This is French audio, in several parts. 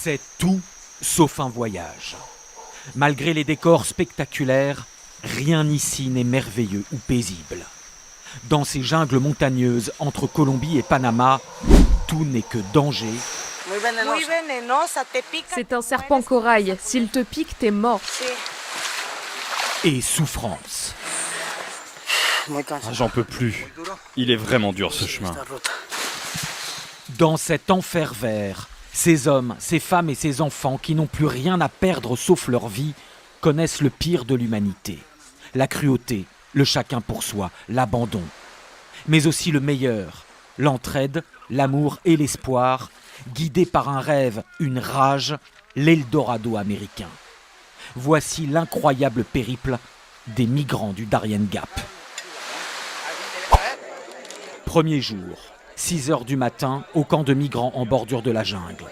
C'est tout sauf un voyage. Malgré les décors spectaculaires, rien ici n'est merveilleux ou paisible. Dans ces jungles montagneuses entre Colombie et Panama, tout n'est que danger. C'est un serpent corail. S'il te pique, t'es mort. Et souffrance. J'en peux plus. Il est vraiment dur ce chemin. Dans cet enfer vert, ces hommes, ces femmes et ces enfants qui n'ont plus rien à perdre sauf leur vie, connaissent le pire de l'humanité. La cruauté, le chacun pour soi, l'abandon. Mais aussi le meilleur, l'entraide, l'amour et l'espoir, guidés par un rêve, une rage, l'Eldorado américain. Voici l'incroyable périple des migrants du Darien Gap. Premier jour, 6 heures du matin, au camp de migrants en bordure de la jungle.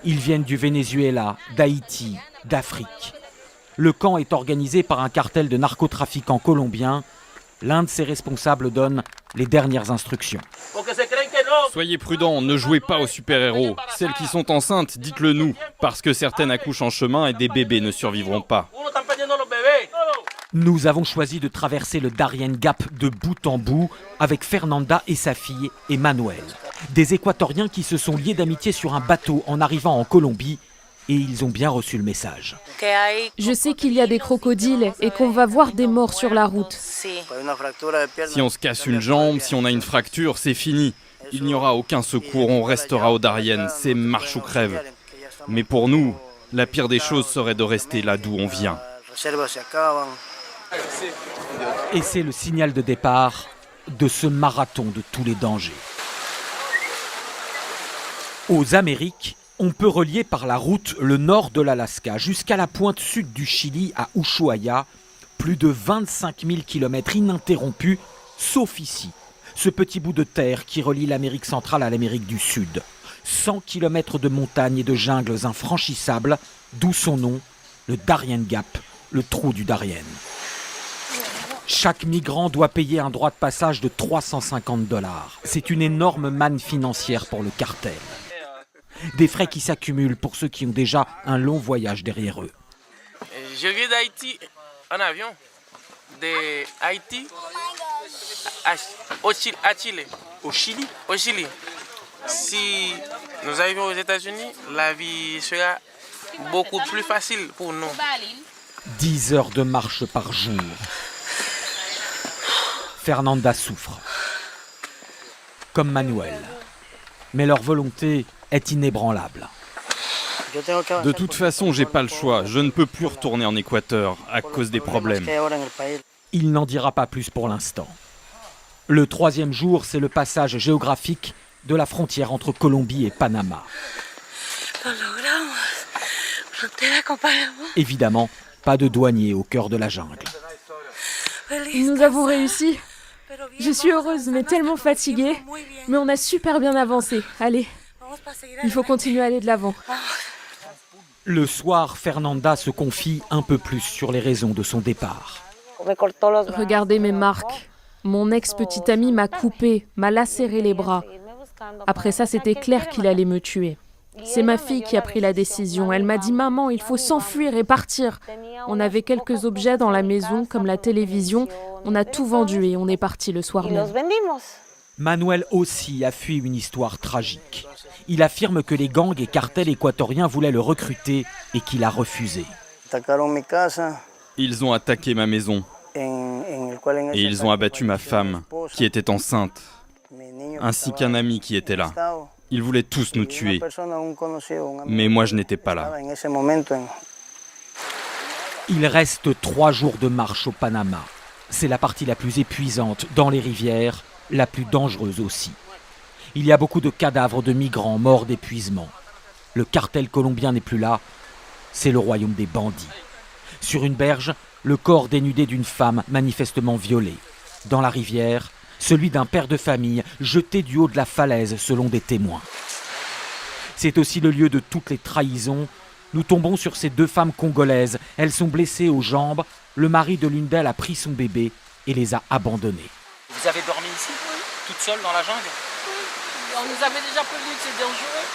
Ils viennent du Venezuela, d'Haïti, d'Afrique. Le camp est organisé par un cartel de narcotrafiquants colombiens. L'un de ses responsables donne les dernières instructions. Soyez prudents, ne jouez pas aux super-héros. Celles qui sont enceintes, dites-le nous, parce que certaines accouchent en chemin et des bébés ne survivront pas. Nous avons choisi de traverser le Darien Gap de bout en bout avec Fernanda et sa fille et Manuel. Des Équatoriens qui se sont liés d'amitié sur un bateau en arrivant en Colombie et ils ont bien reçu le message. Je sais qu'il y a des crocodiles et qu'on va voir des morts sur la route. Si on se casse une jambe, si on a une fracture, c'est fini. Il n'y aura aucun secours, on restera au Darien, c'est marche ou crève. Mais pour nous, la pire des choses serait de rester là d'où on vient. Et c'est le signal de départ de ce marathon de tous les dangers. Aux Amériques, on peut relier par la route le nord de l'Alaska jusqu'à la pointe sud du Chili à Ushuaia, plus de 25 000 km ininterrompus, sauf ici, ce petit bout de terre qui relie l'Amérique centrale à l'Amérique du Sud. 100 km de montagnes et de jungles infranchissables, d'où son nom, le Darien Gap, le trou du Darien. Chaque migrant doit payer un droit de passage de 350 $. C'est une énorme manne financière pour le cartel. Des frais qui s'accumulent pour ceux qui ont déjà un long voyage derrière eux. Je viens d'Haïti en avion. De Haïti à Chili. Au Chili? Au Chili. Si nous arrivons aux États-Unis, la vie sera beaucoup plus facile pour nous. 10 heures de marche par jour. Fernanda souffre, comme Manuel. Mais leur volonté est inébranlable. De toute façon, j'ai pas le choix. Je ne peux plus retourner en Équateur à cause des problèmes. Il n'en dira pas plus pour l'instant. Le 3e jour, c'est le passage géographique de la frontière entre Colombie et Panama. Évidemment, pas de douanier au cœur de la jungle. Nous avons réussi. Je suis heureuse, mais tellement fatiguée. Mais on a super bien avancé. Allez, il faut continuer à aller de l'avant. Le soir, Fernanda se confie un peu plus sur les raisons de son départ. Regardez mes marques. Mon ex-petit ami m'a coupé, m'a lacéré les bras. Après ça, c'était clair qu'il allait me tuer. C'est ma fille qui a pris la décision. Elle m'a dit « Maman, il faut s'enfuir et partir ». On avait quelques objets dans la maison, comme la télévision. On a tout vendu et on est parti le soir même. Manuel aussi a fui une histoire tragique. Il affirme que les gangs et cartels équatoriens voulaient le recruter et qu'il a refusé. Ils ont attaqué ma maison. Et ils ont abattu ma femme, qui était enceinte, ainsi qu'un ami qui était là. Ils voulaient tous nous tuer. Mais moi, je n'étais pas là. Il reste 3 jours de marche au Panama. C'est la partie la plus épuisante dans les rivières, la plus dangereuse aussi. Il y a beaucoup de cadavres de migrants morts d'épuisement. Le cartel colombien n'est plus là, c'est le royaume des bandits. Sur une berge, le corps dénudé d'une femme manifestement violée. Dans la rivière, celui d'un père de famille jeté du haut de la falaise selon des témoins. C'est aussi le lieu de toutes les trahisons. Nous tombons sur ces 2 femmes congolaises. Elles sont blessées aux jambes. Le mari de l'une d'elles a pris son bébé et les a abandonnées. Vous avez dormi ici, toute seule dans la jungle? On nous avait déjà prévenu que c'est dangereux.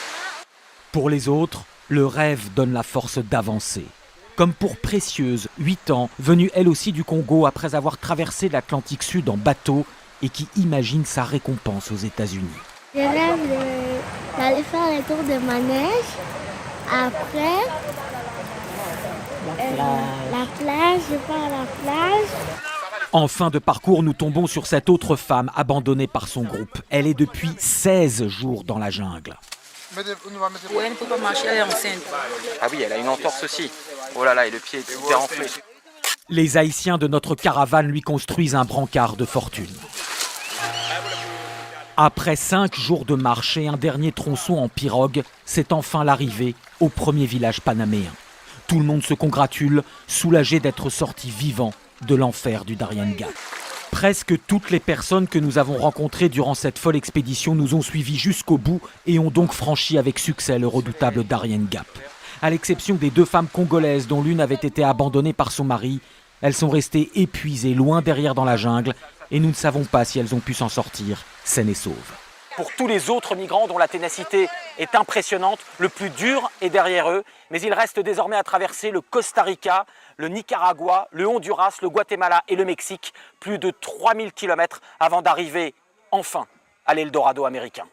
Pour les autres, Le rêve donne la force d'avancer. Comme pour Précieuse, 8 ans, venue elle aussi du Congo après avoir traversé l'Atlantique Sud en bateau et qui imagine sa récompense aux États-Unis. Je rêve d'aller faire le tour de manège. Après, la plage, je pars à la plage. En fin de parcours, nous tombons sur cette autre femme abandonnée par son groupe. Elle est depuis 16 jours dans la jungle. Oui, elle ne peut pas marcher, elle est enceinte. Ah oui, elle a une entorse aussi. Oh là là, et le pied est hyper enflé. Les Haïtiens de notre caravane lui construisent un brancard de fortune. Après 5 jours de marche et un dernier tronçon en pirogue, c'est enfin l'arrivée au premier village panaméen. Tout le monde se congratule, soulagé d'être sorti vivant de l'enfer du Darien Gap. Presque toutes les personnes que nous avons rencontrées durant cette folle expédition nous ont suivis jusqu'au bout et ont donc franchi avec succès le redoutable Darien Gap. À l'exception des 2 femmes congolaises dont l'une avait été abandonnée par son mari, elles sont restées épuisées loin derrière dans la jungle et nous ne savons pas si elles ont pu s'en sortir saines et sauves. Pour tous les autres migrants dont la ténacité est impressionnante, le plus dur est derrière eux, mais il reste désormais à traverser le Costa Rica, le Nicaragua, le Honduras, le Guatemala et le Mexique, plus de 3000 km avant d'arriver enfin à l'Eldorado américain.